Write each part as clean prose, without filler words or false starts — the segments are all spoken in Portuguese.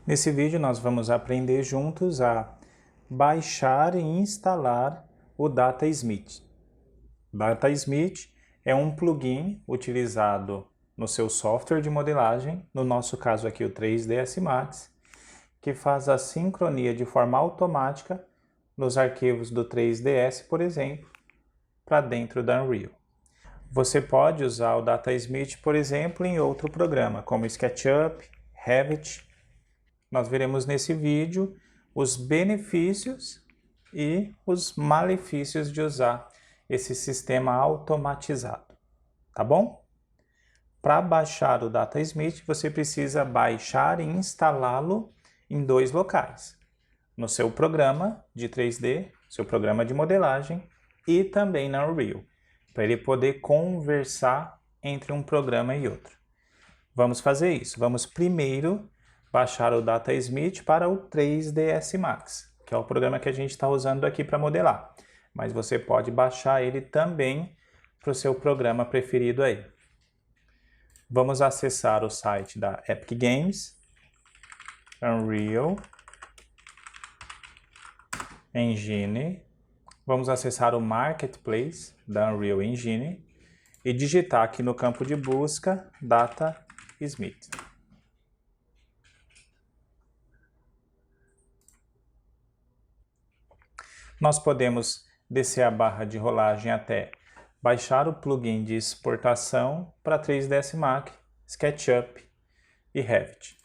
Nesse vídeo nós vamos aprender juntos a baixar e instalar o DataSmith. DataSmith é um plugin utilizado no seu software de modelagem, no nosso caso aqui o 3ds Max, que faz a sincronia de forma automática nos arquivos do 3ds, por exemplo, para dentro da Unreal. Você pode usar o DataSmith, por exemplo, em outro programa, como SketchUp, Revit. Nós veremos nesse vídeo os benefícios e os malefícios de usar esse sistema automatizado, tá bom? Para baixar o DataSmith, você precisa baixar e instalá-lo em dois locais. No seu programa de 3D, seu programa de modelagem e também na Unreal, para ele poder conversar entre um programa e outro. Vamos fazer isso. Vamos primeiro baixar o DataSmith para o 3ds Max, que é o programa que a gente está usando aqui para modelar. Mas você pode baixar ele também para o seu programa preferido aí. Vamos acessar o site da Epic Games, Unreal Engine. Vamos acessar o Marketplace da Unreal Engine e digitar aqui no campo de busca DataSmith. Nós podemos descer a barra de rolagem até baixar o plugin de exportação para 3ds Max, SketchUp e Revit.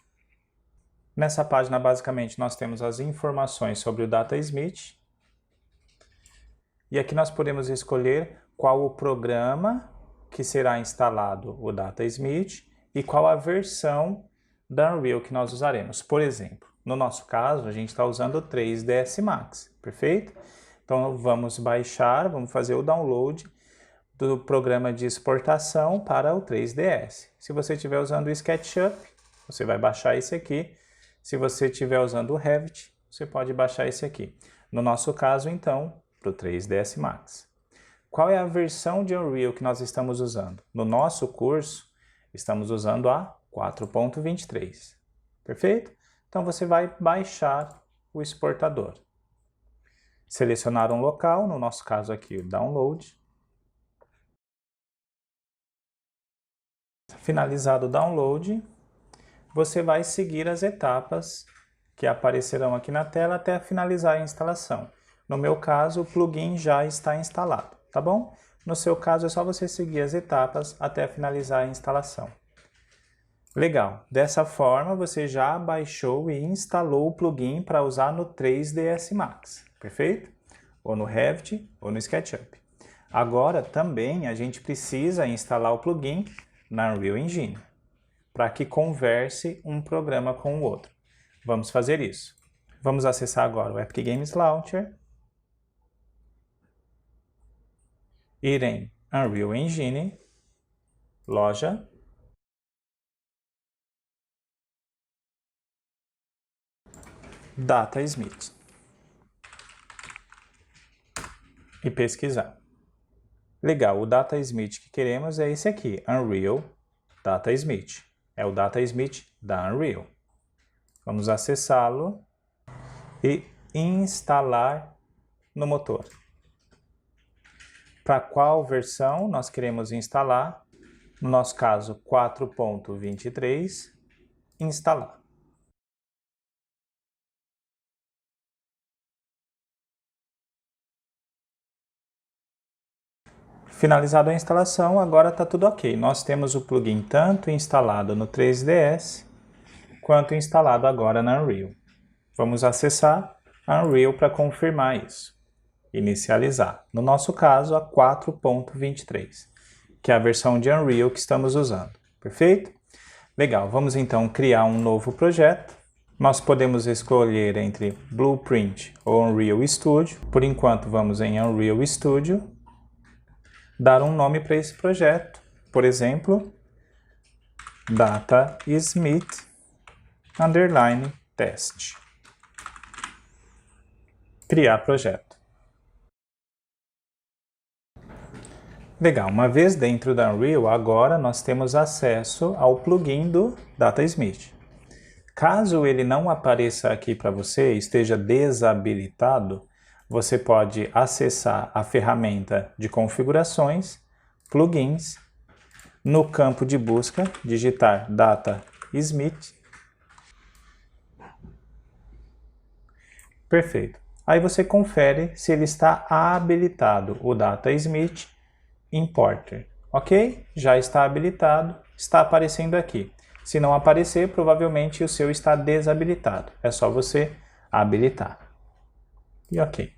Nessa página, basicamente, nós temos as informações sobre o DataSmith. E aqui nós podemos escolher qual o programa que será instalado o DataSmith e qual a versão da Unreal que nós usaremos. Por exemplo, no nosso caso, a gente está usando o 3ds Max, perfeito? Então vamos baixar, vamos fazer o download do programa de exportação para o 3ds. Se você estiver usando o SketchUp, você vai baixar esse aqui. Se você estiver usando o Revit, você pode baixar esse aqui. No nosso caso, então, para o 3ds Max. Qual é a versão de Unreal que nós estamos usando? No nosso curso, estamos usando a 4.23. Perfeito? Então você vai baixar o exportador. Selecionar um local, no nosso caso aqui o download. Finalizado o download, você vai seguir as etapas que aparecerão aqui na tela até finalizar a instalação. No meu caso, o plugin já está instalado, tá bom? No seu caso, é só você seguir as etapas até finalizar a instalação. Legal, dessa forma você já baixou e instalou o plugin para usar no 3ds Max, perfeito? Ou no Revit ou no SketchUp. Agora também a gente precisa instalar o plugin na Unreal Engine, para que converse um programa com o outro. Vamos fazer isso. Vamos acessar agora o Epic Games Launcher, ir em Unreal Engine, loja, DataSmith e pesquisar. Legal, o DataSmith que queremos é esse aqui, Unreal DataSmith. É o DataSmith da Unreal. Vamos acessá-lo e instalar no motor. Para qual versão nós queremos instalar? No nosso caso, 4.23, instalar. Finalizada a instalação, agora está tudo ok. Nós temos o plugin tanto instalado no 3ds, quanto instalado agora na Unreal. Vamos acessar a Unreal para confirmar isso. Inicializar. No nosso caso, a 4.23, que é a versão de Unreal que estamos usando. Perfeito? Legal, vamos então criar um novo projeto. Nós podemos escolher entre Blueprint ou Unreal Studio. Por enquanto, vamos em Unreal Studio. Dar um nome para esse projeto, por exemplo, DataSmith _test. Criar projeto. Legal, uma vez dentro da Unreal, agora nós temos acesso ao plugin do DataSmith. Caso ele não apareça aqui para você, esteja desabilitado, você pode acessar a ferramenta de configurações, plugins, no campo de busca, digitar Data Smith. Perfeito. Aí você confere se ele está habilitado, o Data Smith Importer. Ok? Já está habilitado, está aparecendo aqui. Se não aparecer, provavelmente o seu está desabilitado. É só você habilitar. E ok.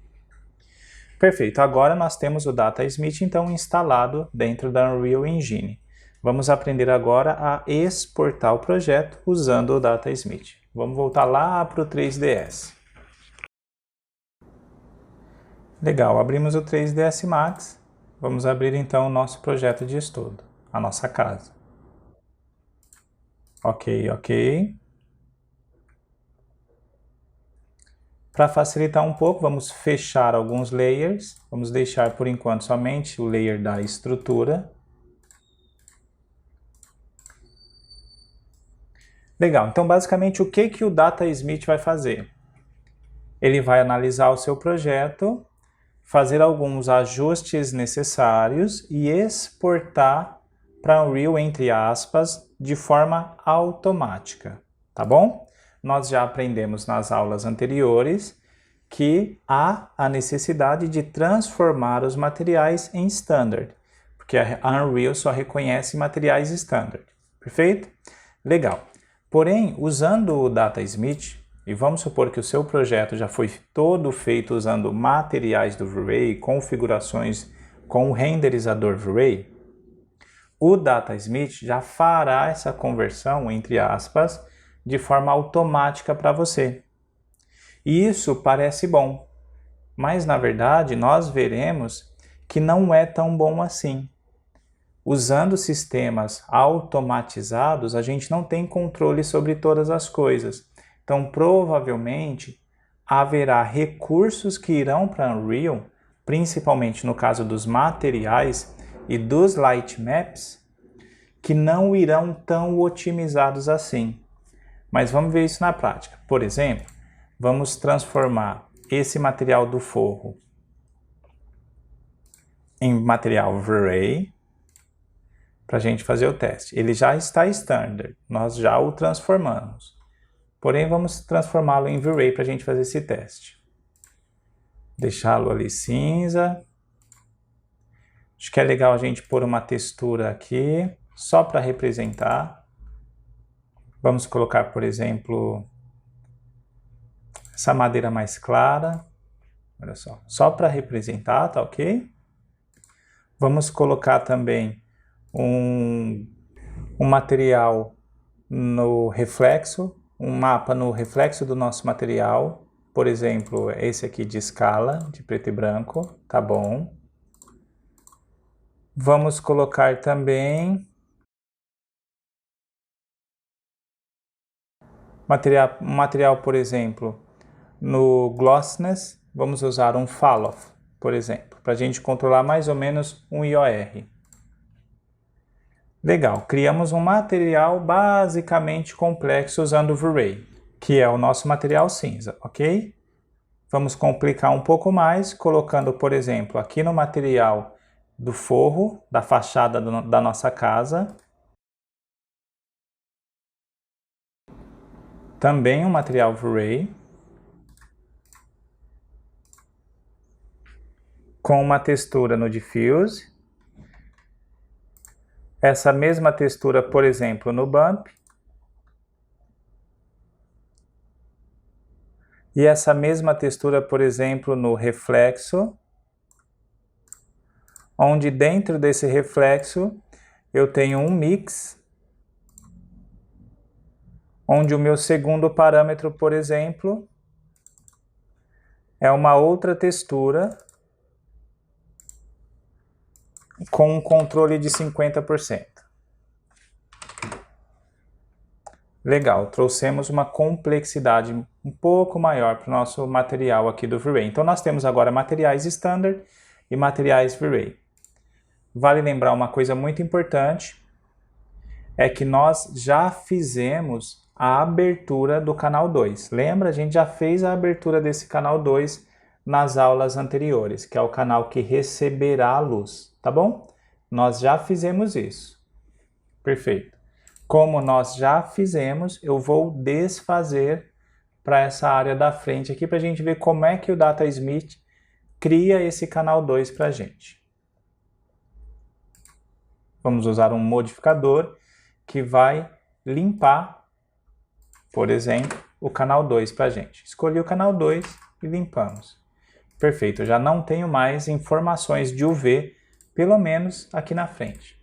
Perfeito. Agora nós temos o Data Smith, então, instalado dentro da Unreal Engine. Vamos aprender agora a exportar o projeto usando o Data Smith. Vamos voltar lá para o 3ds. Legal, abrimos o 3ds Max. Vamos abrir então o nosso projeto de estudo, a nossa casa. Ok. Para facilitar um pouco, vamos fechar alguns layers. Vamos deixar por enquanto somente o layer da estrutura. Legal, então basicamente o que o Data Smith vai fazer? Ele vai analisar o seu projeto, fazer alguns ajustes necessários e exportar para Unreal, entre aspas, de forma automática, tá bom? Nós já aprendemos nas aulas anteriores que há a necessidade de transformar os materiais em standard, porque a Unreal só reconhece materiais standard, perfeito? Legal. Porém, usando o Data Smith, e vamos supor que o seu projeto já foi todo feito usando materiais do V-Ray, configurações com o renderizador V-Ray, o Data Smith já fará essa conversão, entre aspas, de forma automática para você. E isso parece bom, mas na verdade nós veremos que não é tão bom assim. Usando sistemas automatizados, a gente não tem controle sobre todas as coisas. Então, provavelmente, haverá recursos que irão para Unreal, principalmente no caso dos materiais e dos light maps, que não irão tão otimizados assim. Mas vamos ver isso na prática. Por exemplo, vamos transformar esse material do forro em material V-Ray para a gente fazer o teste. Ele já está standard, nós já o transformamos. Porém, vamos transformá-lo em V-Ray para a gente fazer esse teste. Deixá-lo ali cinza. Acho que é legal a gente pôr uma textura aqui, só para representar. Vamos colocar, por exemplo, essa madeira mais clara. Olha só para representar, tá ok? Vamos colocar também um material no reflexo, um mapa no reflexo do nosso material, por exemplo, esse aqui de escala, de preto e branco, tá bom? Vamos colocar também material, por exemplo, no glossiness, vamos usar um fall-off, por exemplo, para a gente controlar mais ou menos um IOR. Legal, criamos um material basicamente complexo usando o V-Ray, que é o nosso material cinza, ok? Vamos complicar um pouco mais, colocando, por exemplo, aqui no material do forro, da fachada da nossa casa, também um material V-Ray, com uma textura no diffuse. Essa mesma textura, por exemplo, no bump. E essa mesma textura, por exemplo, no reflexo. Onde dentro desse reflexo eu tenho um mix. Onde o meu segundo parâmetro, por exemplo, é uma outra textura com um controle de 50%. Legal, trouxemos uma complexidade um pouco maior para o nosso material aqui do V-Ray. Então nós temos agora materiais standard e materiais V-Ray. Vale lembrar uma coisa muito importante, é que nós já fizemos a abertura do canal 2. Lembra? A gente já fez a abertura desse canal 2 nas aulas anteriores, que é o canal que receberá a luz, tá bom? Nós já fizemos isso. Perfeito. Como nós já fizemos, eu vou desfazer para essa área da frente aqui para a gente ver como é que o DataSmith cria esse canal 2 para a gente. Vamos usar um modificador que vai limpar, por exemplo, o canal 2 para a gente. Escolhi o canal 2 e limpamos. Perfeito, eu já não tenho mais informações de UV, pelo menos aqui na frente.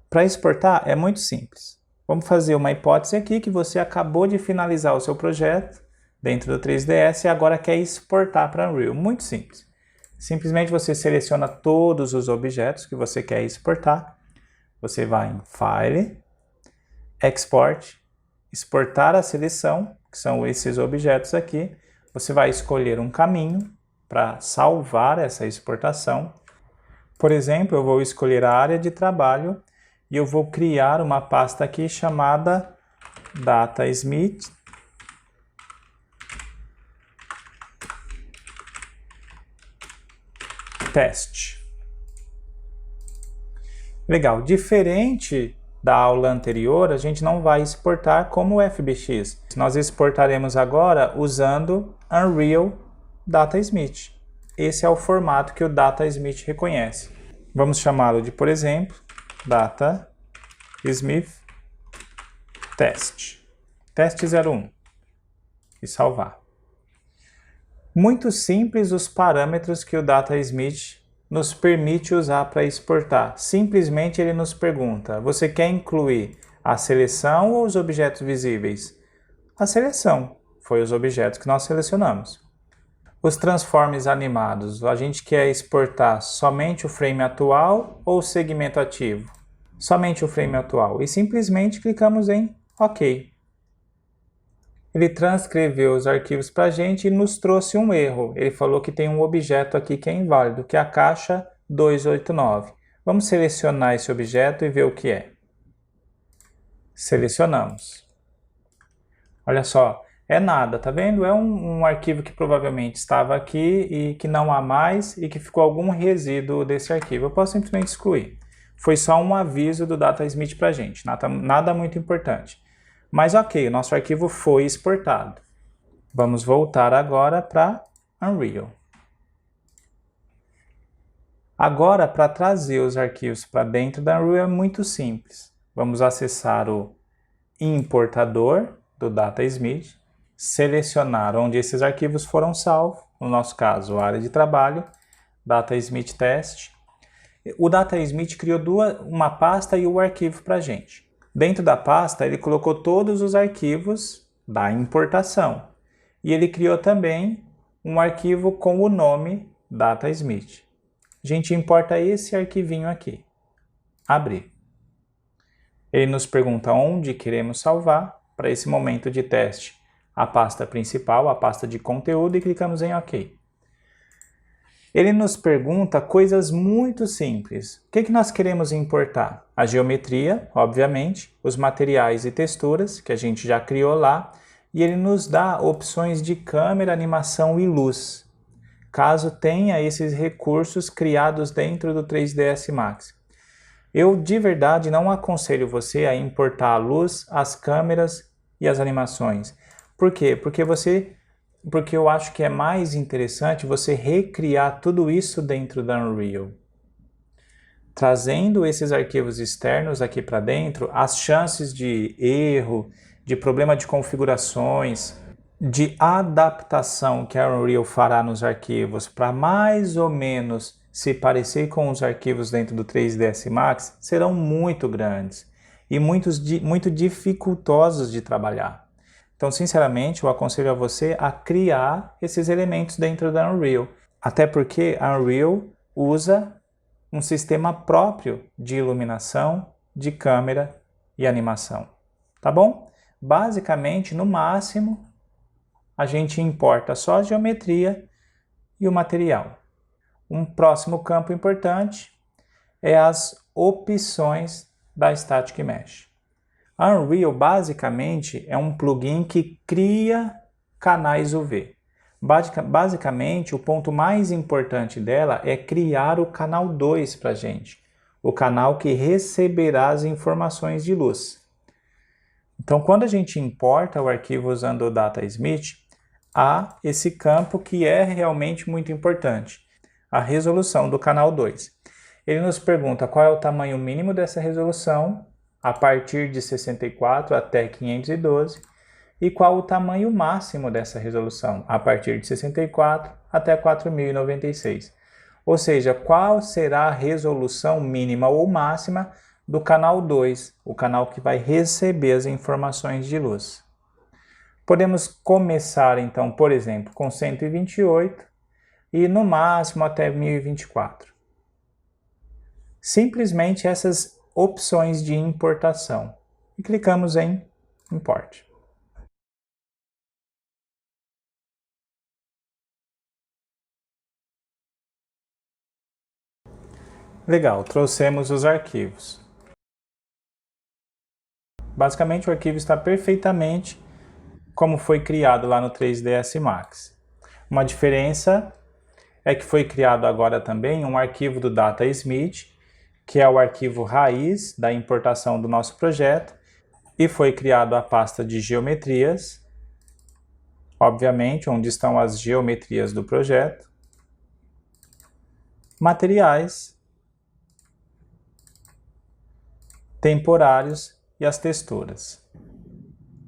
Para exportar é muito simples. Vamos fazer uma hipótese aqui que você acabou de finalizar o seu projeto dentro do 3ds e agora quer exportar para Unreal. Muito simples. Simplesmente você seleciona todos os objetos que você quer exportar. Você vai em File, Export, exportar a seleção, que são esses objetos aqui. Você vai escolher um caminho para salvar essa exportação. Por exemplo, eu vou escolher a área de trabalho e eu vou criar uma pasta aqui chamada DataSmith Test. Legal, diferente da aula anterior, a gente não vai exportar como FBX. Nós exportaremos agora usando Unreal DataSmith. Esse é o formato que o DataSmith reconhece. Vamos chamá-lo de, por exemplo, DataSmith Test. Teste 01. E salvar. Muito simples os parâmetros que o DataSmith nos permite usar para exportar. Simplesmente ele nos pergunta, você quer incluir a seleção ou os objetos visíveis? A seleção foi os objetos que nós selecionamos. Os transforms animados, a gente quer exportar somente o frame atual ou o segmento ativo? Somente o frame atual. E simplesmente clicamos em OK. Ele transcreveu os arquivos para a gente e nos trouxe um erro. Ele falou que tem um objeto aqui que é inválido, que é a caixa 289. Vamos selecionar esse objeto e ver o que é. Selecionamos. Olha só, é nada, tá vendo? É um arquivo que provavelmente estava aqui e que não há mais e que ficou algum resíduo desse arquivo. Eu posso simplesmente excluir. Foi só um aviso do DataSmith para a gente, nada muito importante. Mas ok, o nosso arquivo foi exportado. Vamos voltar agora para Unreal. Agora, para trazer os arquivos para dentro da Unreal é muito simples. Vamos acessar o importador do DataSmith, selecionar onde esses arquivos foram salvos, no nosso caso, a área de trabalho, DataSmith Test. O DataSmith criou uma pasta e o arquivo para a gente. Dentro da pasta, ele colocou todos os arquivos da importação. E ele criou também um arquivo com o nome DataSmith. A gente importa esse arquivinho aqui. Abrir. Ele nos pergunta onde queremos salvar. Para esse momento de teste, a pasta principal, a pasta de conteúdo, e clicamos em OK. Ele nos pergunta coisas muito simples. O que nós queremos importar? A geometria, obviamente, os materiais e texturas, que a gente já criou lá, e ele nos dá opções de câmera, animação e luz, caso tenha esses recursos criados dentro do 3ds Max. Eu, de verdade, não aconselho você a importar a luz, as câmeras e as animações. Por quê? Porque eu acho que é mais interessante você recriar tudo isso dentro da Unreal. Trazendo esses arquivos externos aqui para dentro, as chances de erro, de problema de configurações, de adaptação que a Unreal fará nos arquivos para mais ou menos se parecer com os arquivos dentro do 3ds Max, serão muito grandes e muito dificultosos de trabalhar. Então, sinceramente, eu aconselho a você a criar esses elementos dentro da Unreal. Até porque a Unreal usa um sistema próprio de iluminação, de câmera e animação. Tá bom? Basicamente, no máximo, a gente importa só a geometria e o material. Um próximo campo importante é as opções da Static Mesh. A Unreal, basicamente, é um plugin que cria canais UV. Basicamente, o ponto mais importante dela é criar o canal 2 para a gente, o canal que receberá as informações de luz. Então, quando a gente importa o arquivo usando o DataSmith, há esse campo que é realmente muito importante, a resolução do canal 2. Ele nos pergunta qual é o tamanho mínimo dessa resolução, a partir de 64 até 512, e qual o tamanho máximo dessa resolução, a partir de 64 até 4096. Ou seja, qual será a resolução mínima ou máxima do canal 2, o canal que vai receber as informações de luz. Podemos começar, então, por exemplo, com 128 e no máximo até 1024. Simplesmente essas opções de importação. E clicamos em Import. Legal, trouxemos os arquivos. Basicamente o arquivo está perfeitamente como foi criado lá no 3ds Max. Uma diferença é que foi criado agora também um arquivo do DataSmith, que é o arquivo raiz da importação do nosso projeto, e foi criado a pasta de geometrias, obviamente, onde estão as geometrias do projeto, materiais, temporários e as texturas.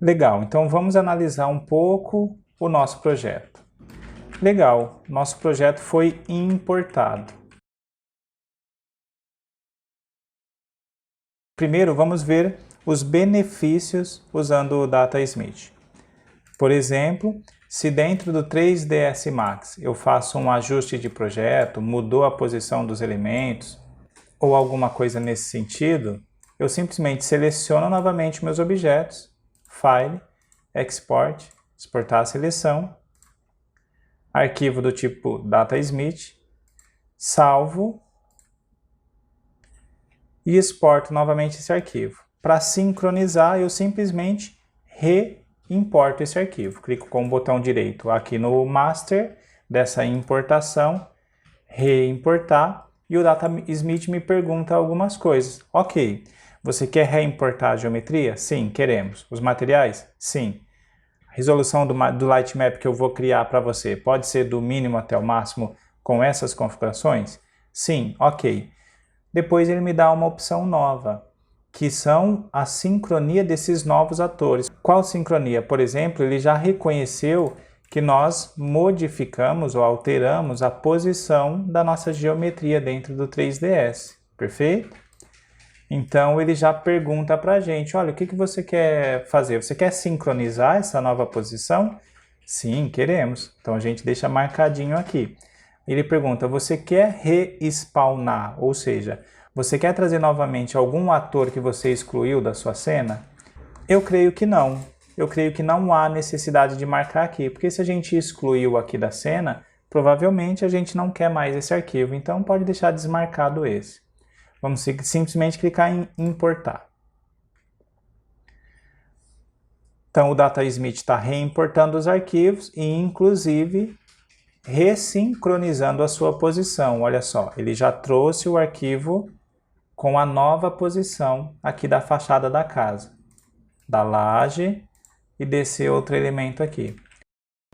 Legal, então vamos analisar um pouco o nosso projeto. Legal, nosso projeto foi importado. Primeiro, vamos ver os benefícios usando o DataSmith. Por exemplo, se dentro do 3ds Max eu faço um ajuste de projeto, mudou a posição dos elementos, ou alguma coisa nesse sentido, eu simplesmente seleciono novamente meus objetos, File, Export, exportar a seleção, arquivo do tipo DataSmith, salvo e exporto novamente esse arquivo. Para sincronizar, eu simplesmente reimporto esse arquivo. Clico com o botão direito aqui no Master dessa importação, reimportar, e o DataSmith me pergunta algumas coisas. Ok, você quer reimportar a geometria? Sim, queremos. Os materiais? Sim. A resolução do Lightmap que eu vou criar para você pode ser do mínimo até o máximo com essas configurações? Sim, ok. Depois ele me dá uma opção nova, que são a sincronia desses novos atores. Qual sincronia? Por exemplo, ele já reconheceu que nós modificamos ou alteramos a posição da nossa geometria dentro do 3ds. Perfeito? Então ele já pergunta para a gente, olha, o que você quer fazer? Você quer sincronizar essa nova posição? Sim, queremos. Então a gente deixa marcadinho aqui. Ele pergunta, você quer respawnar? Ou seja, você quer trazer novamente algum ator que você excluiu da sua cena? Eu creio que não. Eu creio que não há necessidade de marcar aqui, porque se a gente excluiu aqui da cena, provavelmente a gente não quer mais esse arquivo, então pode deixar desmarcado esse. Vamos simplesmente clicar em importar. Então o DataSmith está reimportando os arquivos e inclusive ressincronizando a sua posição. Olha só, ele já trouxe o arquivo com a nova posição aqui da fachada da casa, da laje e desse outro elemento aqui.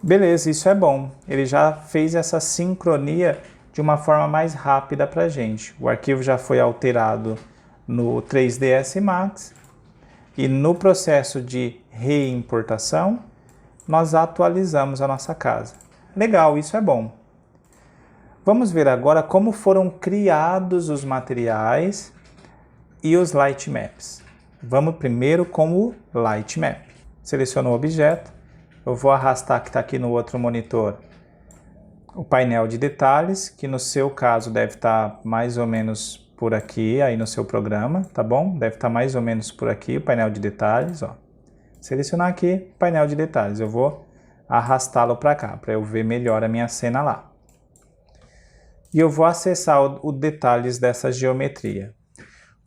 Beleza, isso é bom. Ele já fez essa sincronia de uma forma mais rápida para a gente. O arquivo já foi alterado no 3ds Max e no processo de reimportação nós atualizamos a nossa casa. Legal, isso é bom. Vamos ver agora como foram criados os materiais e os light maps. Vamos primeiro com o light map. Seleciono o objeto, eu vou arrastar que está aqui no outro monitor o painel de detalhes, que no seu caso deve estar mais ou menos por aqui, aí no seu programa, tá bom? Deve estar mais ou menos por aqui o painel de detalhes, ó. Selecionar aqui, painel de detalhes, eu vou arrastá-lo para cá, para eu ver melhor a minha cena lá. E eu vou acessar o detalhes dessa geometria.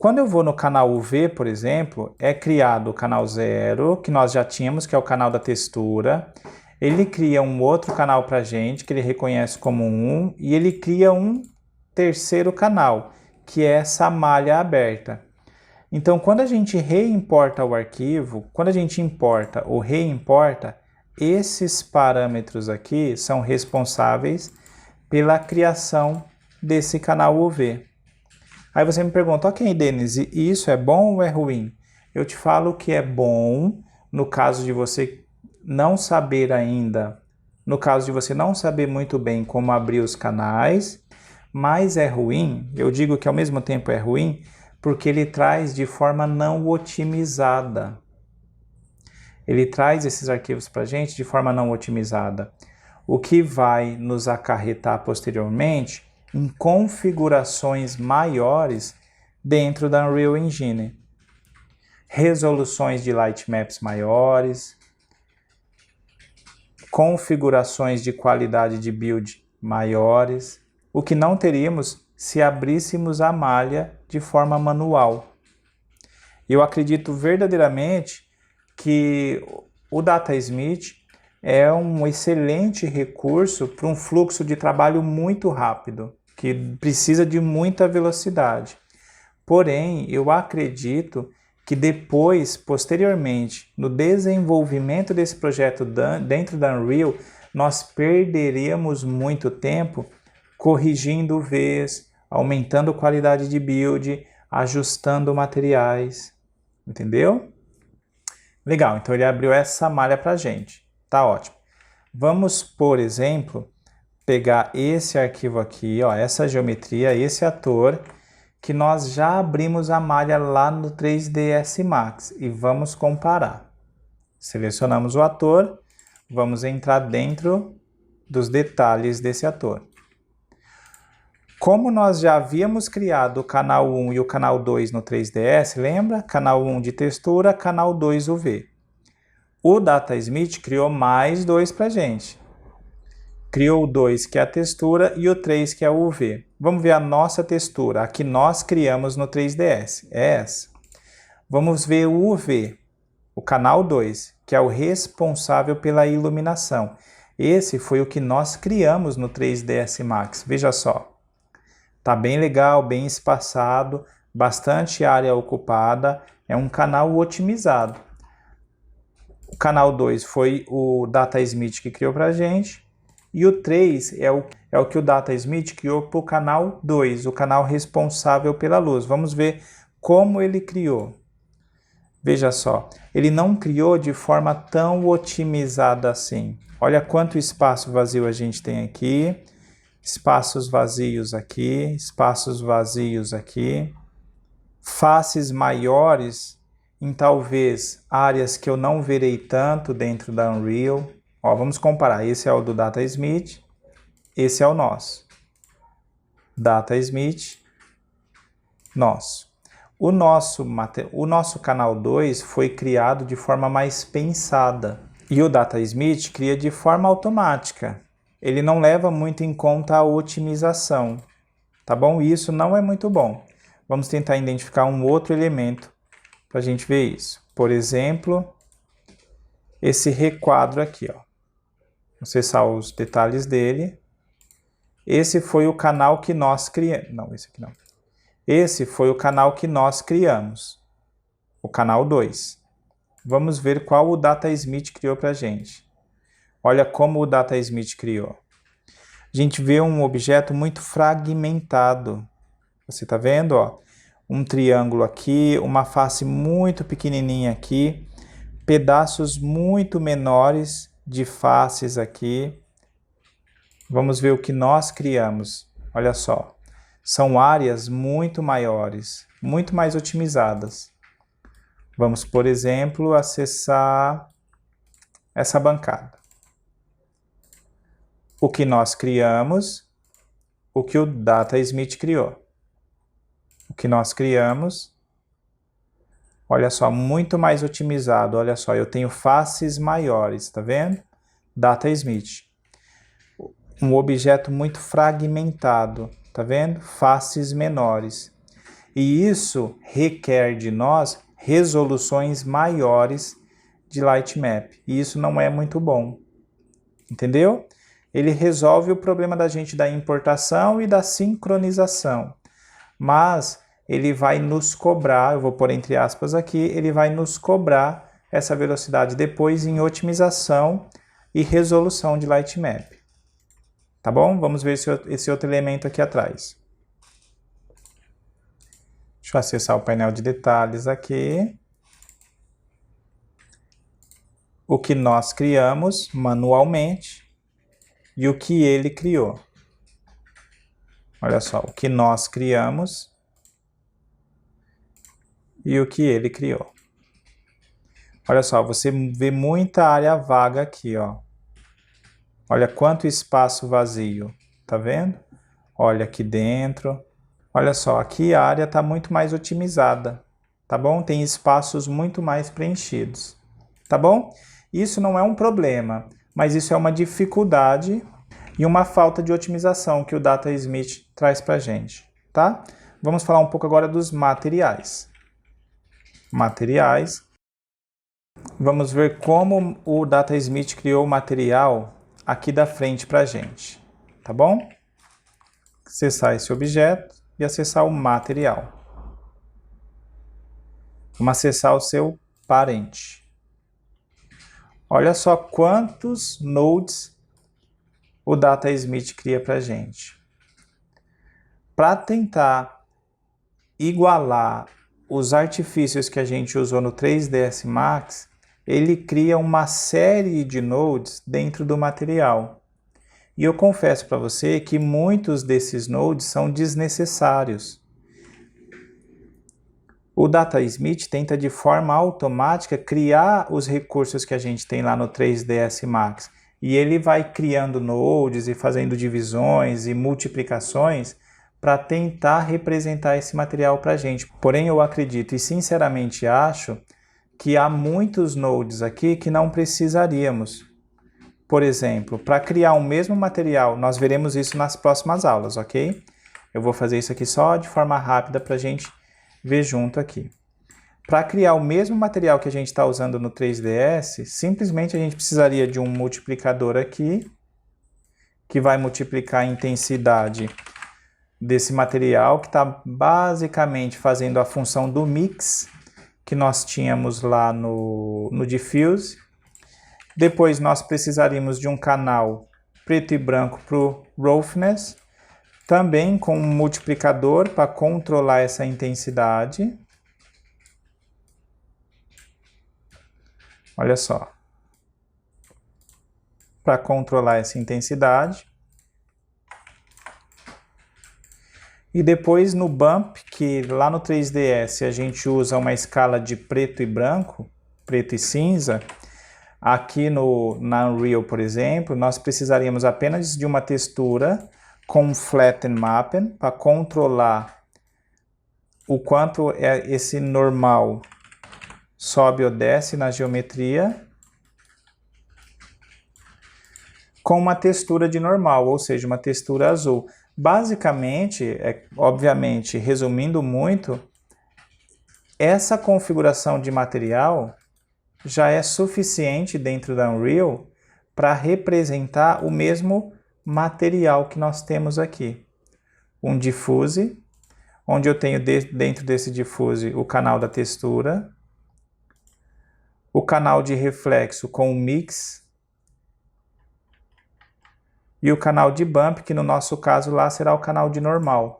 Quando eu vou no canal UV, por exemplo, é criado o canal 0, que nós já tínhamos, que é o canal da textura. Ele cria um outro canal para a gente, que ele reconhece como 1, e ele cria um terceiro canal, que é essa malha aberta. Então, quando a gente reimporta o arquivo, quando a gente importa ou reimporta, esses parâmetros aqui são responsáveis pela criação desse canal UV. Aí você me pergunta, ok, Denis, isso é bom ou é ruim? Eu te falo que é bom no caso de você não saber ainda, no caso de você não saber muito bem como abrir os canais, mas é ruim, eu digo que ao mesmo tempo é ruim, porque ele traz de forma não otimizada. Ele traz esses arquivos para a gente de forma não otimizada, o que vai nos acarretar posteriormente em configurações maiores dentro da Unreal Engine. Resoluções de lightmaps maiores, configurações de qualidade de build maiores, o que não teríamos se abríssemos a malha de forma manual. Eu acredito verdadeiramente que o DataSmith é um excelente recurso para um fluxo de trabalho muito rápido, que precisa de muita velocidade. Porém, eu acredito que depois, posteriormente, no desenvolvimento desse projeto dentro da Unreal, nós perderíamos muito tempo corrigindo Vs, aumentando qualidade de build, ajustando materiais, entendeu? Legal, então ele abriu essa malha para a gente, tá ótimo. Vamos, por exemplo, pegar esse arquivo aqui, ó, essa geometria, esse ator, que nós já abrimos a malha lá no 3ds Max e vamos comparar. Selecionamos o ator, vamos entrar dentro dos detalhes desse ator. Como nós já havíamos criado o canal 1 e o canal 2 no 3ds, lembra? Canal 1 de textura, canal 2 UV. O DataSmith criou mais dois para a gente. Criou o 2, que é a textura, e o 3, que é o UV. Vamos ver a nossa textura, a que nós criamos no 3ds. É essa. Vamos ver o UV, o canal 2, que é o responsável pela iluminação. Esse foi o que nós criamos no 3ds Max. Veja só. Tá bem legal, bem espaçado, bastante área ocupada, é um canal otimizado. O canal 2 foi o DataSmith que criou para a gente, e o 3 é o que o DataSmith criou para o canal 2, o canal responsável pela luz. Vamos ver como ele criou. Veja só, ele não criou de forma tão otimizada assim. Olha quanto espaço vazio a gente tem aqui. Espaços vazios aqui, espaços vazios aqui, faces maiores em talvez áreas que eu não verei tanto dentro da Unreal. Ó, vamos comparar, esse é o do DataSmith, esse é o nosso. DataSmith, nosso. O nosso canal 2 foi criado de forma mais pensada e o DataSmith cria de forma automática. Ele não leva muito em conta a otimização, tá bom? Isso não é muito bom. Vamos tentar identificar um outro elemento para a gente ver isso. Por exemplo, esse requadro aqui, ó. Acessar os detalhes dele. Esse foi o canal que nós criamos. Não, esse aqui não. Esse foi o canal que nós criamos. O canal 2. Vamos ver qual o DataSmith criou para a gente. Olha como o DataSmith criou. A gente vê um objeto muito fragmentado. Você está vendo? Ó? Um triângulo aqui, uma face muito pequenininha aqui, pedaços muito menores de faces aqui. Vamos ver o que nós criamos. Olha só. São áreas muito maiores, muito mais otimizadas. Vamos, por exemplo, acessar essa bancada. O que nós criamos, o que o DataSmith criou. O que nós criamos, olha só, muito mais otimizado. Olha só, eu tenho faces maiores, tá vendo? DataSmith. Um objeto muito fragmentado, tá vendo? Faces menores. E isso requer de nós resoluções maiores de Lightmap. E isso não é muito bom. Entendeu? Ele resolve o problema da gente da importação e da sincronização. Mas ele vai nos cobrar, eu vou pôr entre aspas aqui, ele vai nos cobrar essa velocidade depois em otimização e resolução de Lightmap. Tá bom? Vamos ver esse outro elemento aqui atrás. Deixa eu acessar o painel de detalhes aqui. O que nós criamos manualmente e o que ele criou. Olha só, o que nós criamos e o que ele criou. Olha só, você vê muita área vaga aqui, ó. Olha quanto espaço vazio, tá vendo? Olha aqui dentro. Olha só, aqui a área está muito mais otimizada, tá bom? Tem espaços muito mais preenchidos, tá bom? Isso não é um problema, mas isso é uma dificuldade e uma falta de otimização que o DataSmith traz para a gente, tá? Vamos falar um pouco agora dos materiais. Materiais. Vamos ver como o DataSmith criou o material aqui da frente para a gente, tá bom? Acessar esse objeto e acessar o material. Vamos acessar o seu parente. Olha só quantos nodes o DataSmith cria para a gente. Para tentar igualar os artifícios que a gente usou no 3ds Max, ele cria uma série de nodes dentro do material. E eu confesso para você que muitos desses nodes são desnecessários. O DataSmith tenta de forma automática criar os recursos que a gente tem lá no 3ds Max. E ele vai criando nodes e fazendo divisões e multiplicações para tentar representar esse material para a gente. Porém, eu acredito e sinceramente acho que há muitos nodes aqui que não precisaríamos. Por exemplo, para criar o mesmo material, nós veremos isso nas próximas aulas, ok? Eu vou fazer isso aqui só de forma rápida para a gente ver junto aqui. Para criar o mesmo material que a gente está usando no 3ds, simplesmente a gente precisaria de um multiplicador aqui, que vai multiplicar a intensidade desse material, que está basicamente fazendo a função do mix, que nós tínhamos lá no Diffuse. Depois nós precisaríamos de um canal preto e branco para o Roughness, também com um multiplicador para controlar essa intensidade. Olha só. Para controlar essa intensidade. E depois no Bump, que lá no 3ds a gente usa uma escala de preto e branco, preto e cinza. Aqui na Unreal, por exemplo, nós precisaríamos apenas de uma textura com Flatten Mapping para controlar o quanto esse normal sobe ou desce na geometria, com uma textura de normal, ou seja, uma textura azul. Basicamente, obviamente, resumindo muito, essa configuração de material já é suficiente dentro da Unreal para representar o mesmo material que nós temos aqui. Um diffuse, onde eu tenho dentro desse diffuse o canal da textura, o canal de reflexo com o mix e o canal de bump, que no nosso caso lá será o canal de normal.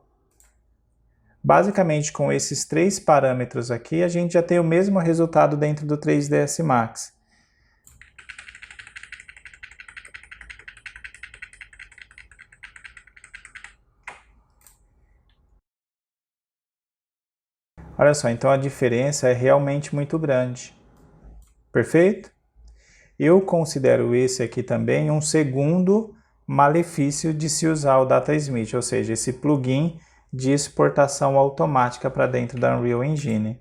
Basicamente, com esses três parâmetros aqui, a gente já tem o mesmo resultado dentro do 3ds Max. Olha só, então a diferença é realmente muito grande. Perfeito? Eu considero esse aqui também um segundo malefício de se usar o DataSmith, ou seja, esse plugin de exportação automática para dentro da Unreal Engine.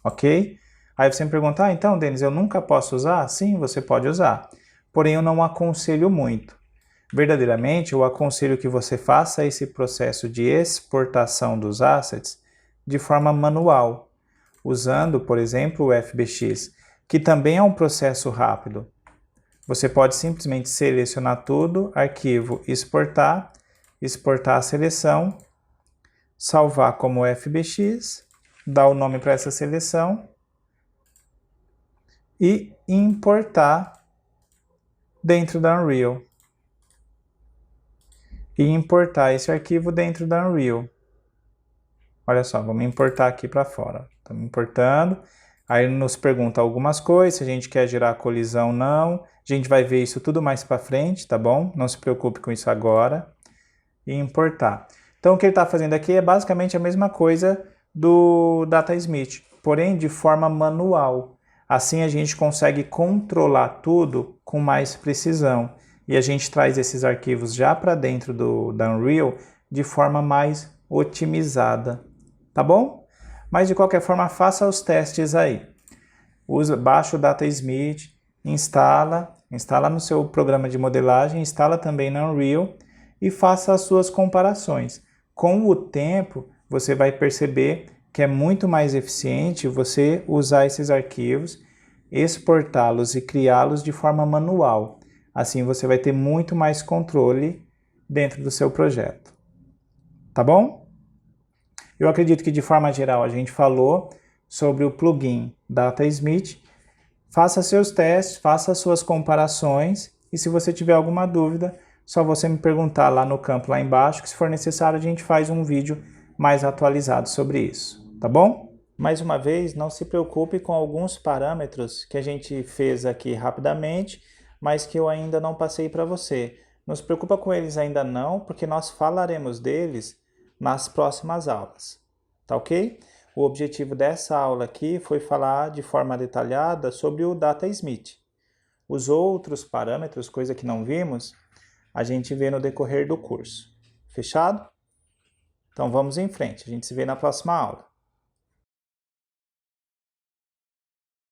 Ok? Aí você me pergunta, então, Denis, eu nunca posso usar? Sim, você pode usar. Porém, eu não aconselho muito. Verdadeiramente, eu aconselho que você faça esse processo de exportação dos assets de forma manual, usando, por exemplo, o FBX, que também é um processo rápido. Você pode simplesmente selecionar tudo, arquivo, exportar, exportar a seleção, salvar como FBX, dar o nome para essa seleção e importar dentro da Unreal. E importar esse arquivo dentro da Unreal. Olha só, vamos importar aqui para fora. Estamos importando. Aí nos pergunta algumas coisas, se a gente quer gerar colisão ou não. A gente vai ver isso tudo mais para frente, tá bom? Não se preocupe com isso agora. E importar. Então o que ele está fazendo aqui é basicamente a mesma coisa do DataSmith, porém de forma manual. Assim a gente consegue controlar tudo com mais precisão. E a gente traz esses arquivos já para dentro da Unreal de forma mais otimizada. Tá bom? Mas de qualquer forma, faça os testes aí. Baixa o DataSmith, instala no seu programa de modelagem, instala também na Unreal e faça as suas comparações. Com o tempo, você vai perceber que é muito mais eficiente você usar esses arquivos, exportá-los e criá-los de forma manual. Assim você vai ter muito mais controle dentro do seu projeto. Tá bom? Eu acredito que de forma geral a gente falou sobre o plugin DataSmith. Faça seus testes, faça suas comparações e se você tiver alguma dúvida, só você me perguntar lá no campo lá embaixo, que se for necessário a gente faz um vídeo mais atualizado sobre isso, tá bom? Mais uma vez, não se preocupe com alguns parâmetros que a gente fez aqui rapidamente, mas que eu ainda não passei para você. Não se preocupa com eles ainda não, porque nós falaremos deles nas próximas aulas, tá ok? O objetivo dessa aula aqui foi falar de forma detalhada sobre o DataSmith. Os outros parâmetros, coisa que não vimos, a gente vê no decorrer do curso. Fechado? Então vamos em frente, a gente se vê na próxima aula.